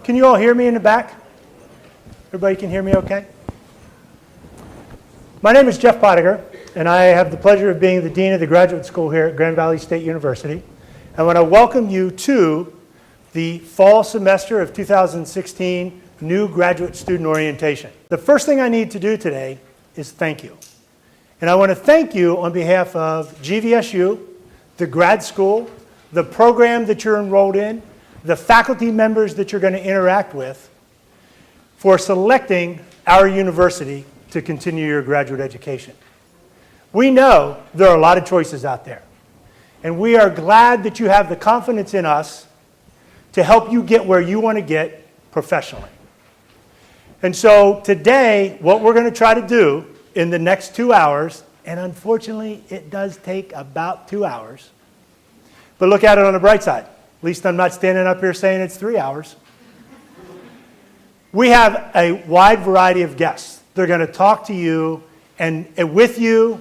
Can you all hear me in the back? Everybody can hear me okay? My name is Jeff Potteiger, and I have the pleasure of being the Dean of the Graduate School here at Grand Valley State University. I want to welcome you to the fall semester of 2016 new graduate student orientation. The first thing I need to do today is thank you. And I want to thank you on behalf of GVSU, the grad school, the program that you're enrolled in, the faculty members that you're going to interact with, for selecting our university to continue your graduate education. We know there are a lot of choices out there, and we are glad that you have the confidence in us to help you get where you want to get professionally. And so today, what we're going to try to do in the next 2 hours, and unfortunately it does take about 2 hours, but look at it on the bright side. At least I'm not standing up here saying it's 3 hours. We have a wide variety of guests. They're going to talk to you and with you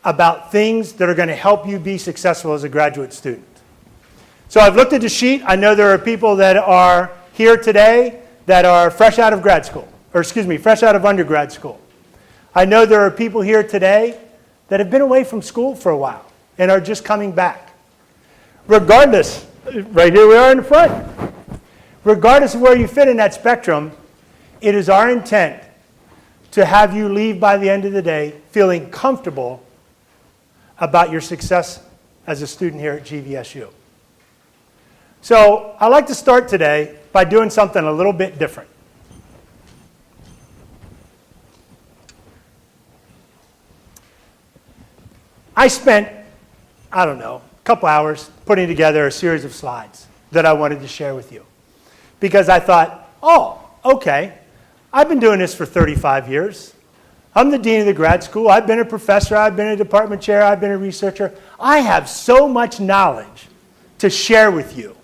about things that are going to help you be successful as a graduate student. So I've looked at the sheet. I know there are people that are here today that are fresh out of grad school, or excuse me, fresh out of undergrad school. I know there are people here today that have been away from school for a while and are just coming back. Regardless, right here we are in the front. Regardless of where you fit in that spectrum, it is our intent to have you leave by the end of the day feeling comfortable about your success as a student here at GVSU. So I'd like to start today by doing something a little bit different. I spent, I don't know, a couple hours putting together a series of slides that I wanted to share with you. Because I thought, oh, okay, I've been doing this for 35 years. I'm the dean of the grad school. I've been a professor. I've been a department chair. I've been a researcher. I have so much knowledge to share with you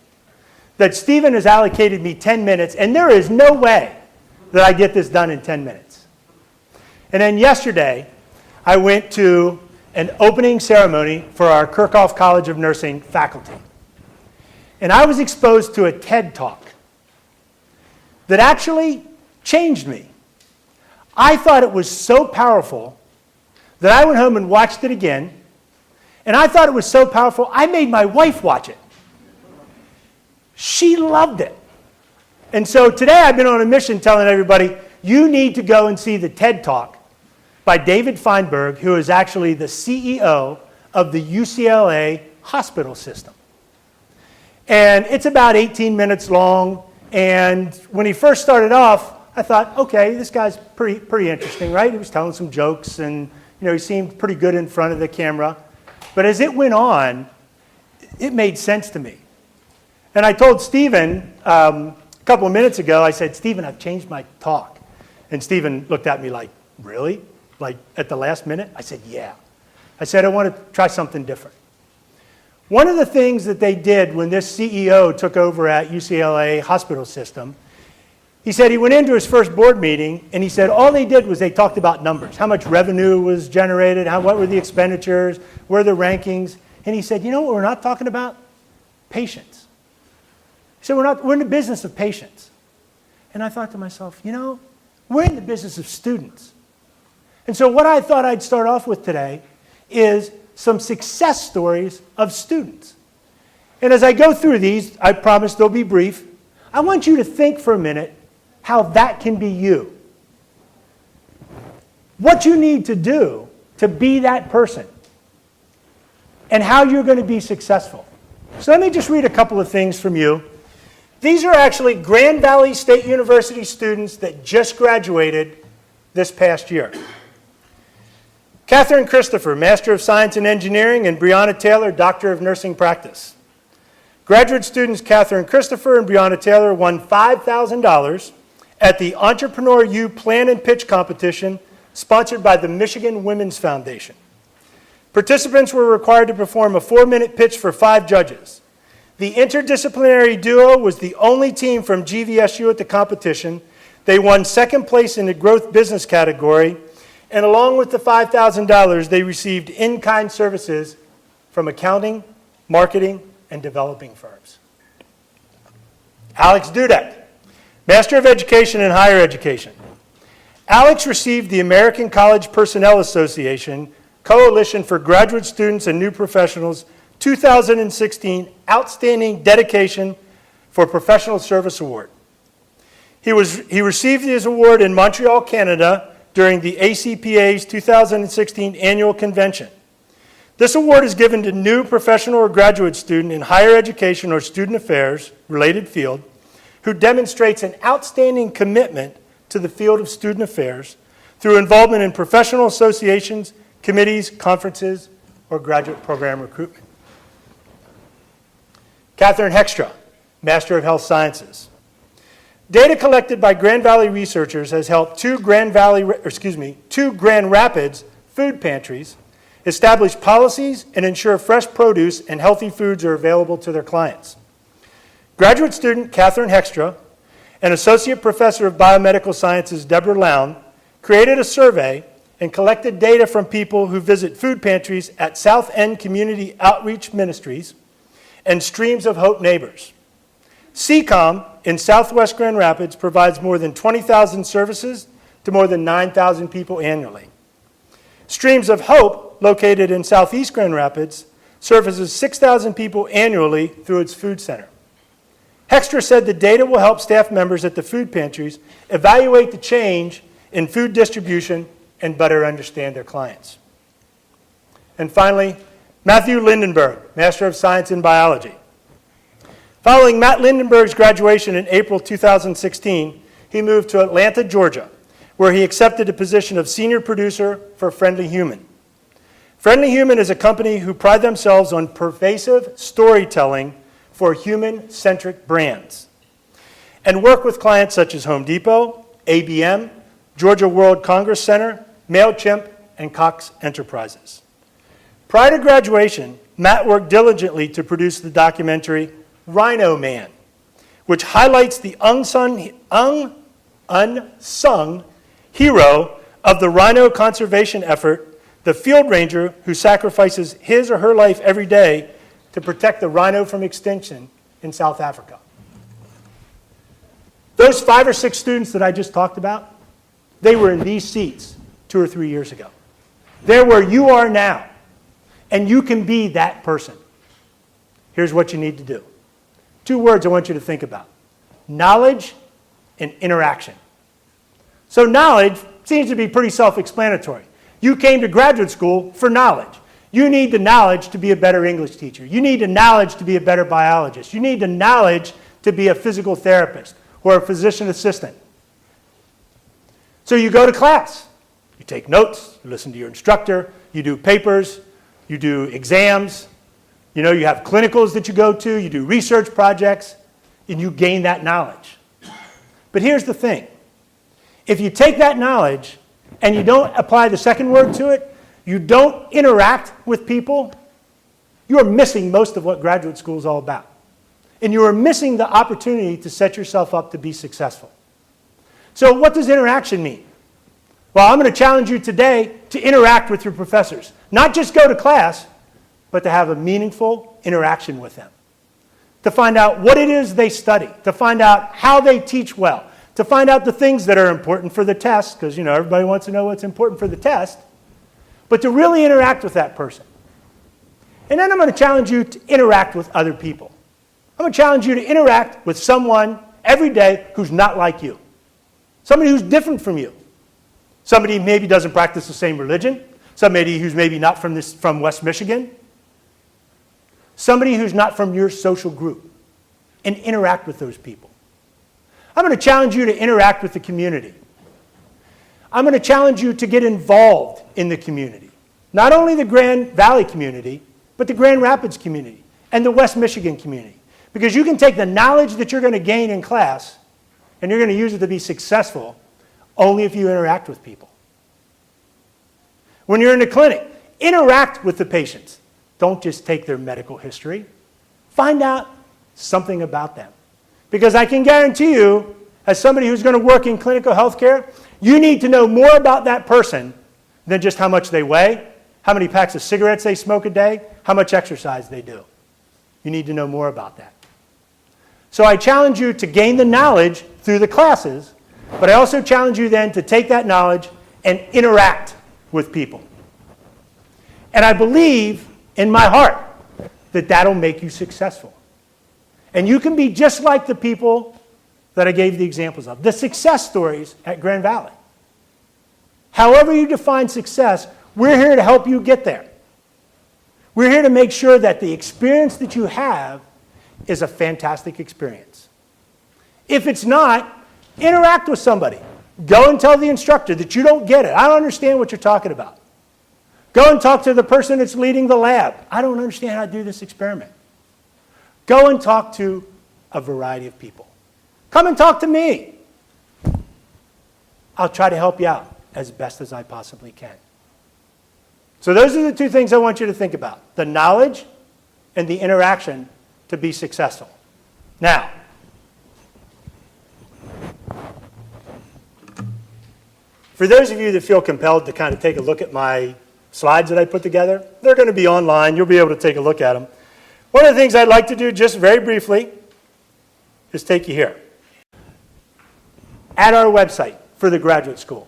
that Stephen has allocated me 10 minutes, and there is no way that I get this done in 10 minutes. And then yesterday, I went to an opening ceremony for our Kirchhoff College of Nursing faculty. And I was exposed to a TED Talk that actually changed me. I thought it was so powerful that I went home and watched it again. And I thought it was so powerful, I made my wife watch it. She loved it. And so today I've been on a mission telling everybody, you need to go and see the TED Talk by David Feinberg, who is actually the CEO of the UCLA hospital system. And it's about 18 minutes long. And when he first started off, I thought, okay, this guy's pretty interesting, right? He was telling some jokes, and he seemed pretty good in front of the camera. But as it went on, it made sense to me. And I told Stephen a couple of minutes ago, I said, Stephen, I've changed my talk. And Stephen looked at me like, really? Like at the last minute? I said, yeah. I said, I want to try something different. One of the things that they did when this CEO took over at UCLA hospital system, he said he went into his first board meeting and he said all they did was they talked about numbers, how much revenue was generated, what were the expenditures, where the rankings. And he said, you know what we're not talking about? Patients. He said, we're in the business of patients. And I thought to myself, we're in the business of students. And so what I thought I'd start off with today is some success stories of students. And as I go through these, I promise they'll be brief, I want you to think for a minute how that can be you. What you need to do to be that person and how you're going to be successful. So let me just read a couple of things from you. These are actually Grand Valley State University students that just graduated this past year. Catherine Christopher, Master of Science in Engineering, and Brianna Taylor, Doctor of Nursing Practice. Graduate students Catherine Christopher and Brianna Taylor won $5,000 at the Entrepreneur U Plan and Pitch competition sponsored by the Michigan Women's Foundation. Participants were required to perform a 4-minute pitch for 5 judges. The interdisciplinary duo was the only team from GVSU at the competition. They won second place in the growth business category, and along with the $5,000, they received in-kind services from accounting, marketing, and developing firms. Alex Dudek, Master of Education in Higher Education. Alex received the American College Personnel Association Coalition for Graduate Students and New Professionals 2016 Outstanding Dedication for Professional Service Award. He received his award in Montreal, Canada during the ACPA's 2016 annual convention. This award is given to new professional or graduate student in higher education or student affairs related field who demonstrates an outstanding commitment to the field of student affairs through involvement in professional associations, committees, conferences, or graduate program recruitment. Catherine Hextra, Master of Health Sciences. Data collected by Grand Valley researchers has helped two Grand Rapids food pantries establish policies and ensure fresh produce and healthy foods are available to their clients. Graduate student Catherine Hextra and Associate Professor of Biomedical Sciences Deborah Lown created a survey and collected data from people who visit food pantries at South End Community Outreach Ministries and Streams of Hope Neighbors. CCOM in Southwest Grand Rapids provides more than 20,000 services to more than 9,000 people annually. Streams of Hope, located in Southeast Grand Rapids, services 6,000 people annually through its food center. Hextra said the data will help staff members at the food pantries evaluate the change in food distribution and better understand their clients. And finally, Matthew Lindenberg, Master of Science in Biology. Following Matt Lindenberg's graduation in April 2016, he moved to Atlanta, Georgia, where he accepted a position of senior producer for Friendly Human. Friendly Human is a company who pride themselves on pervasive storytelling for human-centric brands and work with clients such as Home Depot, ABM, Georgia World Congress Center, MailChimp, and Cox Enterprises. Prior to graduation, Matt worked diligently to produce the documentary Rhino Man, which highlights the unsung hero of the rhino conservation effort, the field ranger who sacrifices his or her life every day to protect the rhino from extinction in South Africa. Those 5 or 6 students that I just talked about, they were in these seats 2 or 3 years ago. They're where you are now, and you can be that person. Here's what you need to do. 2 words I want you to think about: knowledge and interaction. So knowledge seems to be pretty self-explanatory. You came to graduate school for knowledge. You need the knowledge to be a better English teacher. You need the knowledge to be a better biologist. You need the knowledge to be a physical therapist or a physician assistant. So you go to class. You take notes, you listen to your instructor, you do papers, you do exams, you have clinicals that you go to, you do research projects, and you gain that knowledge. But here's the thing. If you take that knowledge and you don't apply the second word to it, you don't interact with people, you are missing most of what graduate school is all about. And you are missing the opportunity to set yourself up to be successful. So what does interaction mean? Well, I'm going to challenge you today to interact with your professors. Not just go to class, but to have a meaningful interaction with them. To find out what it is they study. To find out how they teach well. To find out the things that are important for the test, because everybody wants to know what's important for the test. But to really interact with that person. And then I'm going to challenge you to interact with other people. I'm going to challenge you to interact with someone every day who's not like you. Somebody who's different from you. Somebody who maybe doesn't practice the same religion. Somebody who's maybe not from West Michigan. Somebody who's not from your social group. And interact with those people. I'm going to challenge you to interact with the community. I'm going to challenge you to get involved in the community. Not only the Grand Valley community, but the Grand Rapids community and the West Michigan community. Because you can take the knowledge that you're going to gain in class and you're going to use it to be successful only if you interact with people. When you're in the clinic, interact with the patients. Don't just take their medical history. Find out something about them. Because I can guarantee you, as somebody who's going to work in clinical healthcare, you need to know more about that person than just how much they weigh, how many packs of cigarettes they smoke a day, how much exercise they do. You need to know more about that. So I challenge you to gain the knowledge through the classes, but I also challenge you then to take that knowledge and interact with people. And I believe in my heart that that'll make you successful. And you can be just like the people that I gave the examples of, the success stories at Grand Valley. However you define success, we're here to help you get there. We're here to make sure that the experience that you have is a fantastic experience. If it's not, interact with somebody. Go and tell the instructor that you don't get it. I don't understand what you're talking about. Go and talk to the person that's leading the lab. I don't understand how to do this experiment. Go and talk to a variety of people. Come and talk to me. I'll try to help you out as best as I possibly can. So those are the two things I want you to think about: the knowledge and the interaction to be successful. Now, for those of you that feel compelled to kind of take a look at my slides that I put together, they're going to be online. You'll be able to take a look at them. One of the things I'd like to do just very briefly is take you here. At our website for the graduate school,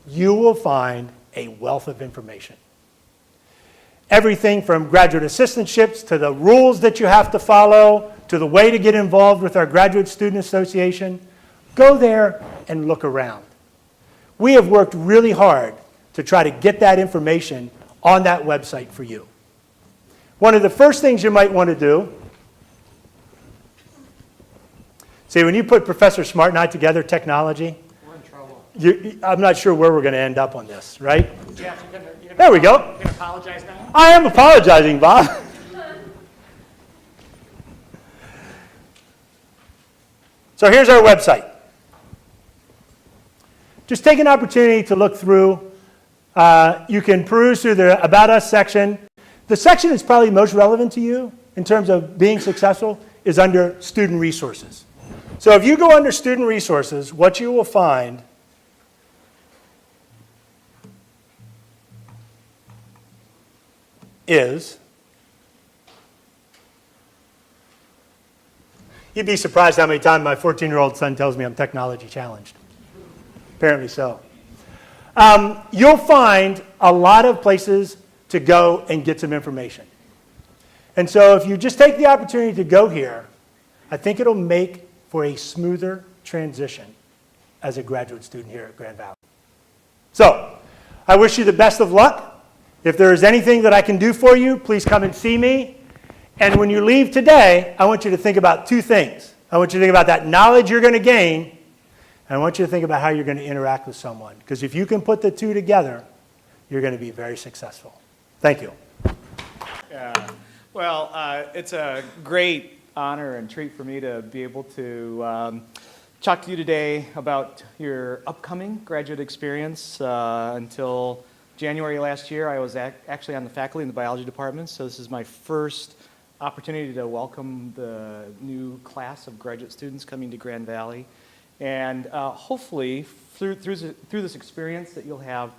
you will find a wealth of information. Everything from graduate assistantships to the rules that you have to follow to the way to get involved with our Graduate Student Association. Go there and look around. We have worked really hard to try to get that information on that website for you. One of the first things you might want to do, see, when you put Professor Smart and I together, technology, we're in trouble. I'm not sure where we're going to end up on this, right? Jeff, you're gonna There we go. You're going to apologize now? I am apologizing, Bob. So here's our website. Just take an opportunity to look through. You can peruse through the About Us section. The section that's probably most relevant to you in terms of being successful is under Student Resources. So if you go under Student Resources, what you will find is, you'd be surprised how many times my 14-year-old son tells me I'm technology challenged. Apparently so. You'll find a lot of places to go and get some information. And so if you just take the opportunity to go here, I think it'll make for a smoother transition as a graduate student here at Grand Valley. So I wish you the best of luck. If there is anything that I can do for you, please come and see me. And when you leave today, I want you to think about two things. I want you to think about that knowledge you're going to gain, and I want you to think about how you're going to interact with someone. Because if you can put the two together, you're going to be very successful. Thank you. Well, it's a great honor and treat for me to be able to talk to you today about your upcoming graduate experience. Until January last year, I was actually on the faculty in the biology department, so this is my first opportunity to welcome the new class of graduate students coming to Grand Valley. And hopefully, through this experience that you'll have,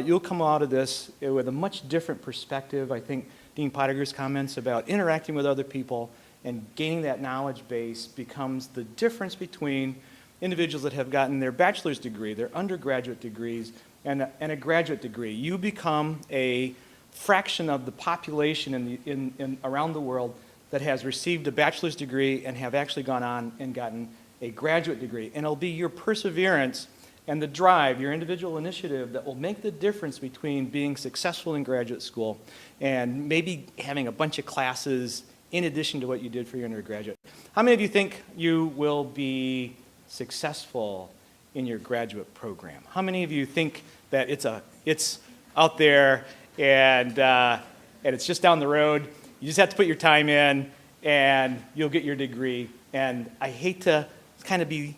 you'll come out of this with a much different perspective. I think Dean Potteiger's comments about interacting with other people and gaining that knowledge base becomes the difference between individuals that have gotten their bachelor's degree, their undergraduate degrees, and a graduate degree. You become a fraction of the population in around the world that has received a bachelor's degree and have actually gone on and gotten a graduate degree. And it'll be your perseverance and the drive, your individual initiative, that will make the difference between being successful in graduate school and maybe having a bunch of classes in addition to what you did for your undergraduate. How many of you think you will be successful in your graduate program? How many of you think that it's out there and it's just down the road? You just have to put your time in and you'll get your degree. And I hate to kind of be,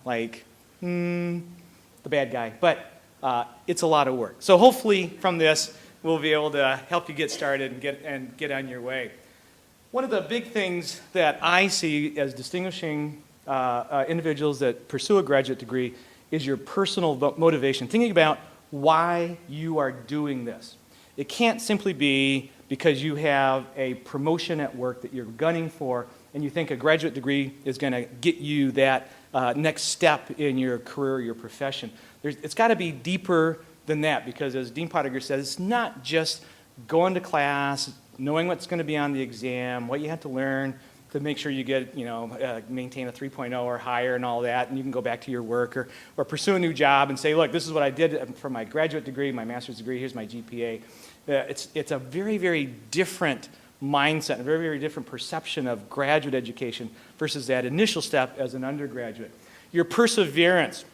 like, the bad guy, but it's a lot of work. So hopefully from this, we'll be able to help you get started and get on your way. One of the big things that I see as distinguishing individuals that pursue a graduate degree is your personal motivation, thinking about why you are doing this. It can't simply be because you have a promotion at work that you're gunning for and you think a graduate degree is going to get you that next step in your career or your profession. It's got to be deeper than that, because as Dean Potteiger says, it's not just going to class, knowing what's going to be on the exam, what you have to learn to make sure you get, maintain a 3.0 or higher and all that, and you can go back to your work or pursue a new job and say, look, this is what I did for my graduate degree, my master's degree, here's my GPA. It's a very, very different mindset, a very, very different perception of graduate education versus that initial step as an undergraduate. Your perseverance.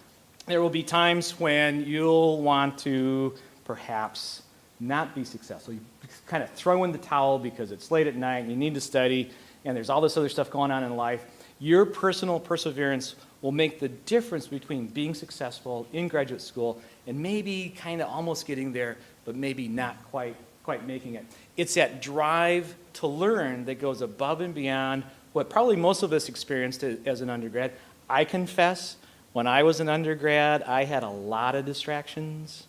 There will be times when you'll want to perhaps not be successful. You kind of throw in the towel because it's late at night and you need to study and there's all this other stuff going on in life. Your personal perseverance will make the difference between being successful in graduate school and maybe kind of almost getting there, but maybe not quite making it. It's that drive to learn that goes above and beyond what probably most of us experienced as an undergrad. I confess, when I was an undergrad, I had a lot of distractions.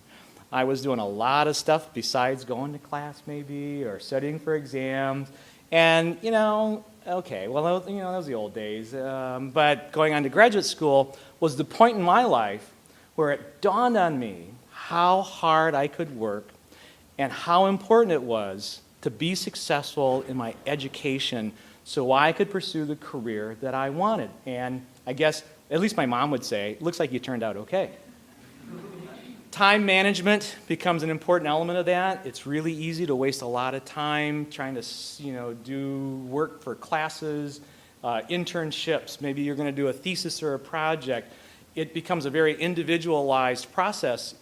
I was doing a lot of stuff besides going to class maybe or studying for exams. And, okay, well, that was the old days. But going on to graduate school was the point in my life where it dawned on me how hard I could work and how important it was to be successful in my education so I could pursue the career that I wanted. And I guess, at least my mom would say, it looks like you turned out okay. Time management becomes an important element of that. It's really easy to waste a lot of time trying to, do work for classes, internships. Maybe you're going to do a thesis or a project. It becomes a very individualized process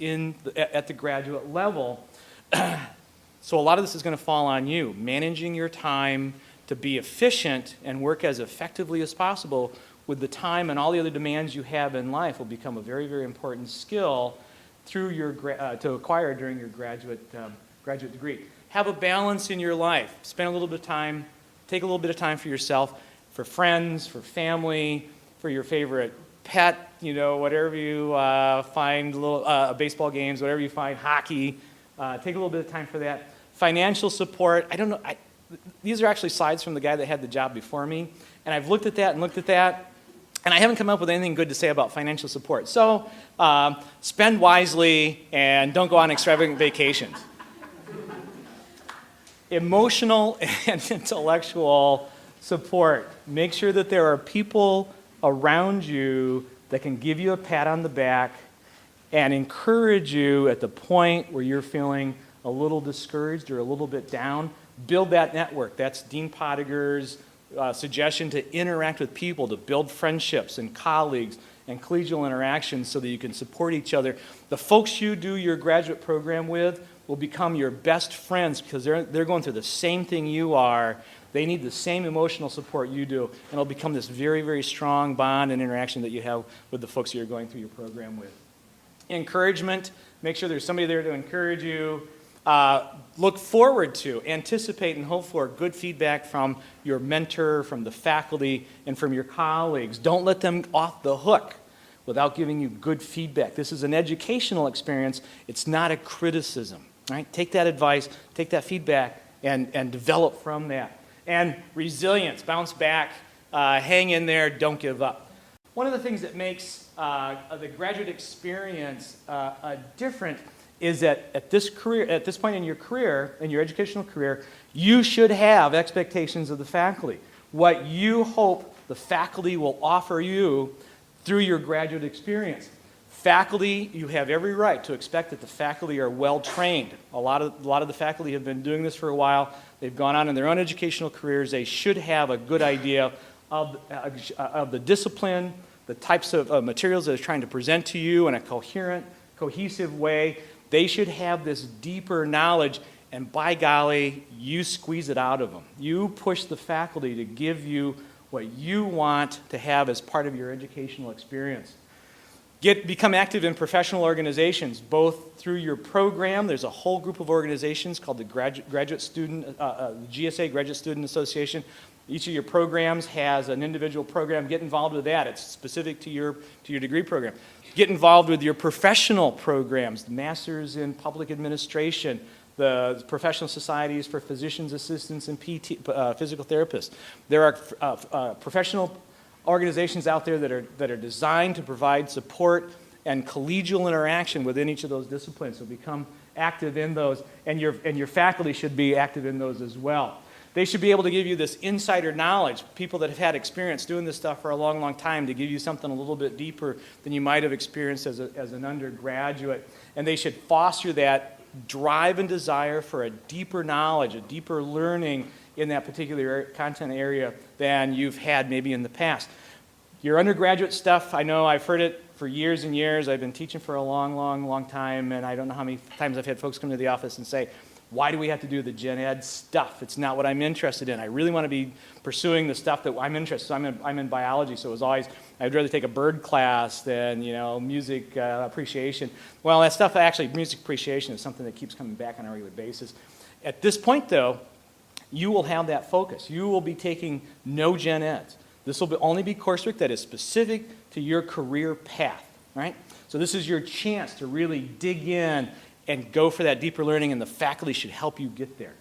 at the graduate level. So a lot of this is going to fall on you, managing your time to be efficient and work as effectively as possible with the time and all the other demands you have in life will become a very, very important skill to acquire during your graduate degree. Have a balance in your life. Spend a little bit of time, take a little bit of time for yourself, for friends, for family, for your favorite pet, whatever you find, baseball games, whatever you find, hockey. Take a little bit of time for that. Financial support. I don't know. These are actually slides from the guy that had the job before me, and I've looked at that, and I haven't come up with anything good to say about financial support. So spend wisely and don't go on extravagant vacations. Emotional and intellectual support. Make sure that there are people around you that can give you a pat on the back and encourage you at the point where you're feeling a little discouraged or a little bit down. Build that network. That's Dean Potteiger's suggestion, to interact with people, to build friendships and colleagues and collegial interactions so that you can support each other. The folks you do your graduate program with will become your best friends because they're going through the same thing you are. They need the same emotional support you do, and it'll become this very, very strong bond and interaction that you have with the folks you're going through your program with. Encouragement. Make sure there's somebody there to encourage you. Look forward to, anticipate, and hope for good feedback from your mentor, from the faculty, and from your colleagues. Don't let them off the hook without giving you good feedback. This is an educational experience. It's not a criticism. Right? Take that advice, take that feedback, and develop from that. And resilience. Bounce back. Hang in there. Don't give up. One of the things that makes the graduate experience different is that at this point in your career, in your educational career, you should have expectations of the faculty. What you hope the faculty will offer you through your graduate experience. Faculty, you have every right to expect that the faculty are well trained. A lot of the faculty have been doing this for a while. They've gone on in their own educational careers. They should have a good idea of the discipline, the types of materials that they're trying to present to you in a coherent, cohesive way. They should have this deeper knowledge, and by golly, you squeeze it out of them. You push the faculty to give you what you want to have as part of your educational experience. Become active in professional organizations, both through your program. There's a whole group of organizations called the Graduate Student, GSA, Graduate Student Association. Each of your programs has an individual program. Get involved with that. It's specific to your degree program. Get involved with your professional programs, the Masters in Public Administration, the professional societies for physicians assistants and physical therapists. There are professional organizations out there that are designed to provide support and collegial interaction within each of those disciplines. So become active in those, and your faculty should be active in those as well. They should be able to give you this insider knowledge, people that have had experience doing this stuff for a long, long time, to give you something a little bit deeper than you might have experienced as an undergraduate. And they should foster that drive and desire for a deeper knowledge, a deeper learning in that particular content area than you've had maybe in the past. Your undergraduate stuff, I know I've heard it for years and years. I've been teaching for a long, long, long time, and I don't know how many times I've had folks come to the office and say, why do we have to do the gen ed stuff? It's not what I'm interested in. I really want to be pursuing the stuff that I'm interested in. I'm in biology, so it was always, I'd rather take a bird class than, music appreciation. Well, that stuff, actually, music appreciation is something that keeps coming back on a regular basis. At this point, though, you will have that focus. You will be taking no gen eds. This will only be coursework that is specific to your career path, right? So this is your chance to really dig in and go for that deeper learning, and the faculty should help you get there.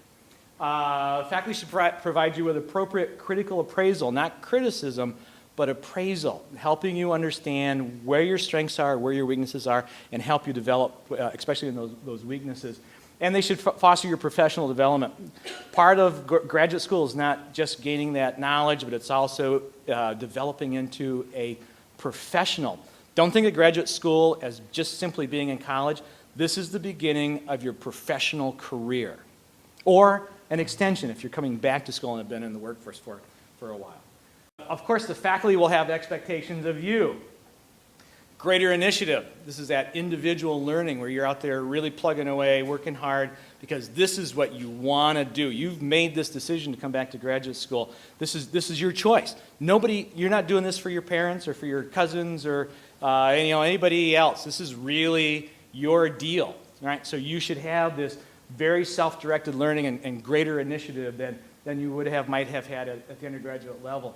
Faculty should provide you with appropriate critical appraisal, not criticism, but appraisal, helping you understand where your strengths are, where your weaknesses are, and help you develop, especially in those weaknesses. And they should foster your professional development. Part of graduate school is not just gaining that knowledge, but it's also developing into a professional. Don't think of graduate school as just simply being in college. This is the beginning of your professional career, or an extension if you're coming back to school and have been in the workforce for a while. Of course, the faculty will have expectations of you. Greater initiative. This is that individual learning where you're out there really plugging away, working hard, because this is what you want to do. You've made this decision to come back to graduate school. This is your choice. You're not doing this for your parents or for your cousins or anybody else. This is really your deal, right? So you should have this very self-directed learning and greater initiative than you might have had at the undergraduate level.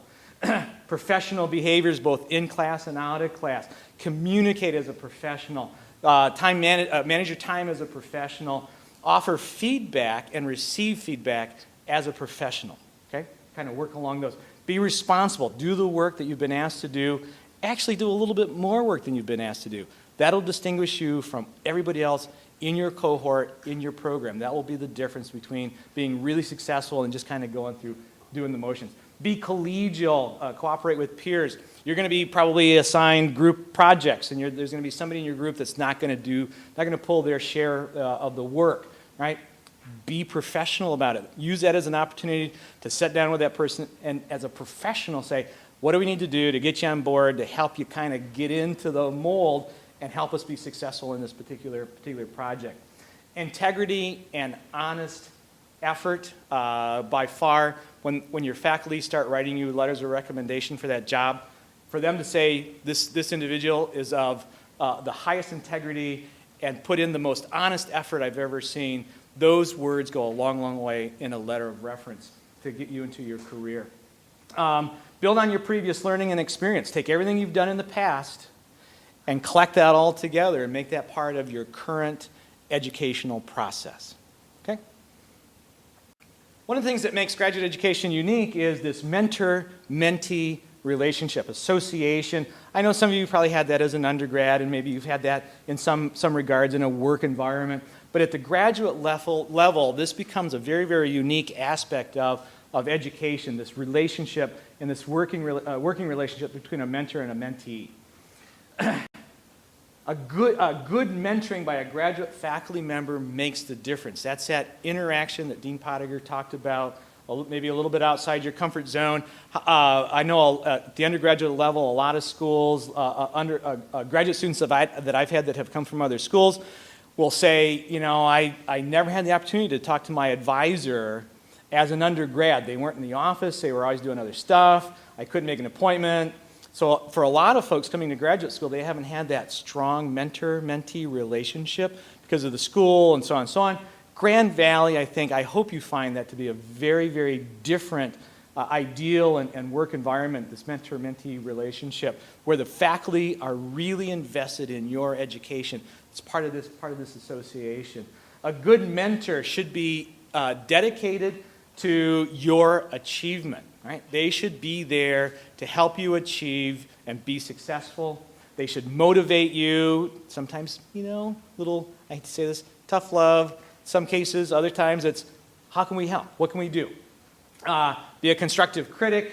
Professional behaviors both in class and out of class. Communicate as a professional. Manage your time as a professional. Offer feedback and receive feedback as a professional. Okay? Kind of work along those. Be responsible. Do the work that you've been asked to do. Actually do a little bit more work than you've been asked to do. That'll distinguish you from everybody else in your cohort, in your program. That will be the difference between being really successful and just kind of going through doing the motions. Be collegial, cooperate with peers. You're going to be probably assigned group projects, and there's going to be somebody in your group that's not going to pull their share of the work, right? Be professional about it. Use that as an opportunity to sit down with that person and as a professional say, what do we need to do to get you on board, to help you kind of get into the mold and help us be successful in this particular project. Integrity and honest effort, by far, when your faculty start writing you letters of recommendation for that job, for them to say this individual is of the highest integrity and put in the most honest effort I've ever seen, those words go a long, long way in a letter of reference to get you into your career. Build on your previous learning and experience. Take everything you've done in the past and collect that all together and make that part of your current educational process. Okay? One of the things that makes graduate education unique is this mentor-mentee relationship, association. I know some of you probably had that as an undergrad, and maybe you've had that in some regards in a work environment. But at the graduate level, this becomes a very, very unique aspect of education, this relationship and this working relationship between a mentor and a mentee. A good mentoring by a graduate faculty member makes the difference. That's that interaction that Dean Potteiger talked about, maybe a little bit outside your comfort zone. I know at the undergraduate level, a lot of schools, graduate students that I've had that have come from other schools will say, I never had the opportunity to talk to my advisor as an undergrad. They weren't in the office. They were always doing other stuff. I couldn't make an appointment. So for a lot of folks coming to graduate school, they haven't had that strong mentor-mentee relationship because of the school and so on and so on. Grand Valley, I hope you find that to be a very, very different ideal and work environment, this mentor-mentee relationship, where the faculty are really invested in your education. It's part of this association. A good mentor should be dedicated to your achievement. right? They should be there to help you achieve and be successful. They should motivate you. Sometimes, little, I hate to say this, tough love. Some cases, other times it's, how can we help? What can we do? Be a constructive critic,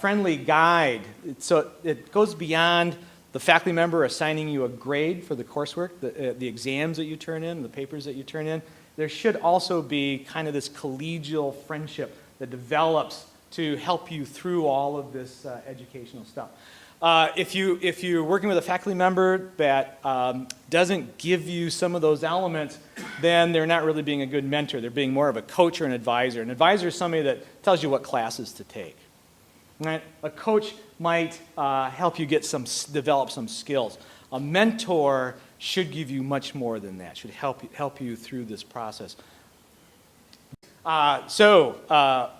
friendly guide. So it goes beyond the faculty member assigning you a grade for the coursework, the exams that you turn in, the papers that you turn in. There should also be kind of this collegial friendship that develops to help you through all of this educational stuff. If you're working with a faculty member that doesn't give you some of those elements, then they're not really being a good mentor. They're being more of a coach or an advisor. An advisor is somebody that tells you what classes to take. Right? A coach might help you develop some skills. A mentor should give you much more than that. Should help you through this process. So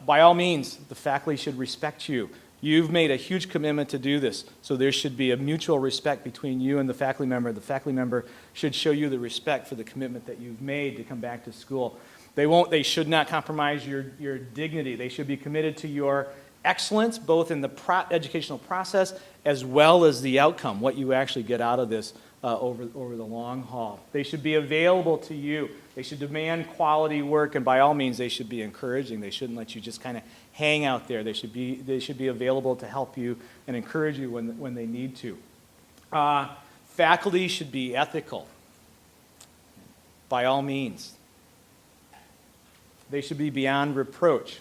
by all means, the faculty should respect you. You've made a huge commitment to do this, so there should be a mutual respect between you and the faculty member. The faculty member should show you the respect for the commitment that you've made to come back to school. They should not compromise your dignity. They should be committed to your excellence, both in the educational process as well as the outcome, what you actually get out of this over the long haul. They should be available to you. They should demand quality work, and by all means, they should be encouraging. They shouldn't let you just kind of hang out there. They should be available to help you and encourage you when they need to. Faculty should be ethical, by all means. They should be beyond reproach.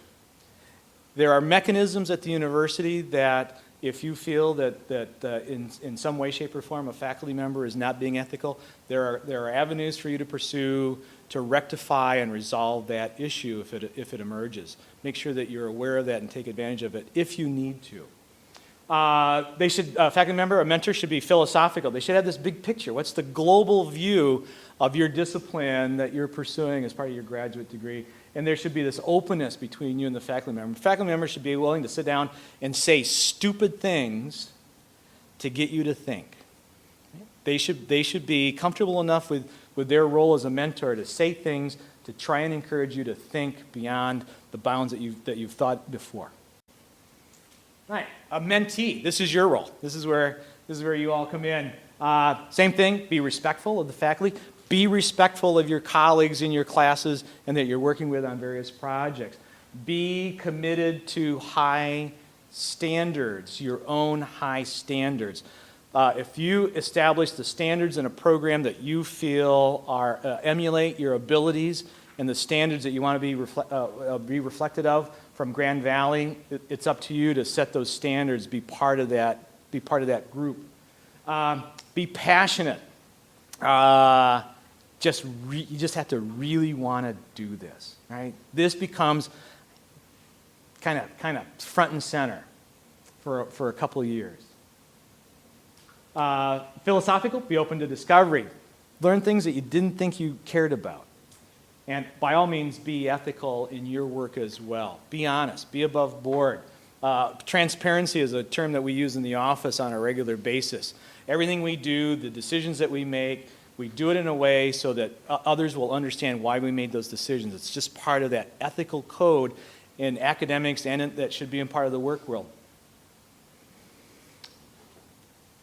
There are mechanisms at the university that if you feel that in some way, shape, or form a faculty member is not being ethical, there are avenues for you to pursue to rectify and resolve that issue if it emerges. Make sure that you're aware of that and take advantage of it if you need to. A faculty member, a mentor should be philosophical. They should have this big picture. What's the global view of your discipline that you're pursuing as part of your graduate degree? And there should be this openness between you and the faculty member. Faculty members should be willing to sit down and say stupid things to get you to think. They should be comfortable enough with their role as a mentor to say things to try and encourage you to think beyond the bounds that you've thought before. Right, a mentee. This is your role. This is where you all come in. Same thing. Be respectful of the faculty. Be respectful of your colleagues in your classes and that you're working with on various projects. Be committed to high standards, your own high standards. If you establish the standards in a program that you feel emulate your abilities and the standards that you want to be reflected of from Grand Valley, it's up to you to set those standards, be part of that group. Be passionate. You just have to really want to do this, right? This becomes kind of front and center for a couple of years. Philosophical, be open to discovery. Learn things that you didn't think you cared about. And by all means, be ethical in your work as well. Be honest, be above board. Transparency is a term that we use in the office on a regular basis. Everything we do, the decisions that we make, we do it in a way so that others will understand why we made those decisions. It's just part of that ethical code in academics and that should be in part of the work world.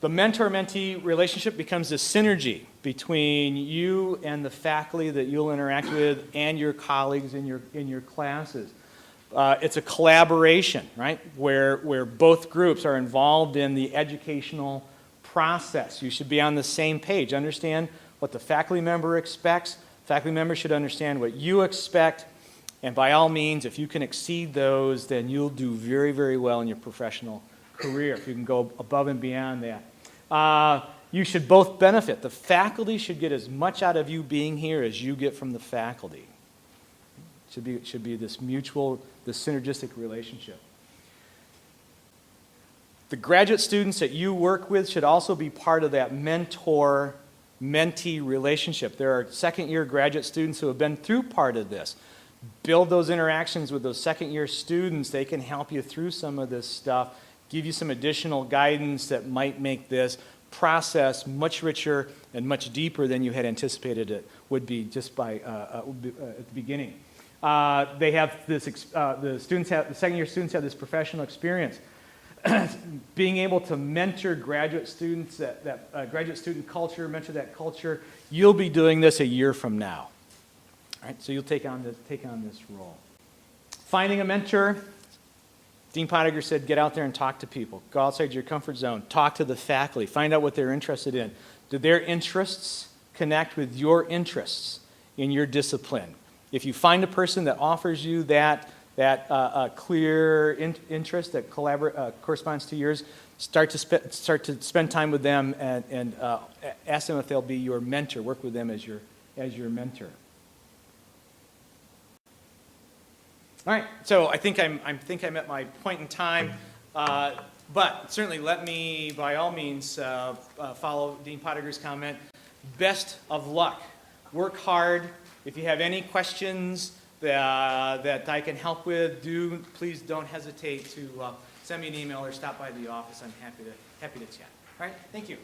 The mentor-mentee relationship becomes a synergy between you and the faculty that you'll interact with and your colleagues in your classes. It's a collaboration, right, where both groups are involved in the educational process. You should be on the same page. Understand what the faculty member expects. Faculty members should understand what you expect. And by all means, if you can exceed those, then you'll do very, very well in your professional career, if you can go above and beyond that. You should both benefit. The faculty should get as much out of you being here as you get from the faculty. It should be this mutual, this synergistic relationship. The graduate students that you work with should also be part of that mentor-mentee relationship. There are second-year graduate students who have been through part of this. Build those interactions with those second-year students. They can help you through some of this stuff, give you some additional guidance that might make this process much richer and much deeper than you had anticipated it would be just at the beginning. They have this, the second-year students have this professional experience. Being able to mentor graduate students, that graduate student culture, mentor that culture, you'll be doing this a year from now. All right, so you'll take on this role. Finding a mentor, Dean Potteiger said, get out there and talk to people. Go outside your comfort zone. Talk to the faculty. Find out what they're interested in. Do their interests connect with your interests in your discipline? If you find a person that offers you that clear interest that corresponds to yours, start to spend time with them and ask them if they'll be your mentor. Work with them as your mentor. All right, so I think I'm at my point in time, but certainly let me, by all means, follow Dean Potteiger's comment. Best of luck. Work hard. If you have any questions that I can help with, please don't hesitate to send me an email or stop by the office. I'm happy to chat. All right, thank you.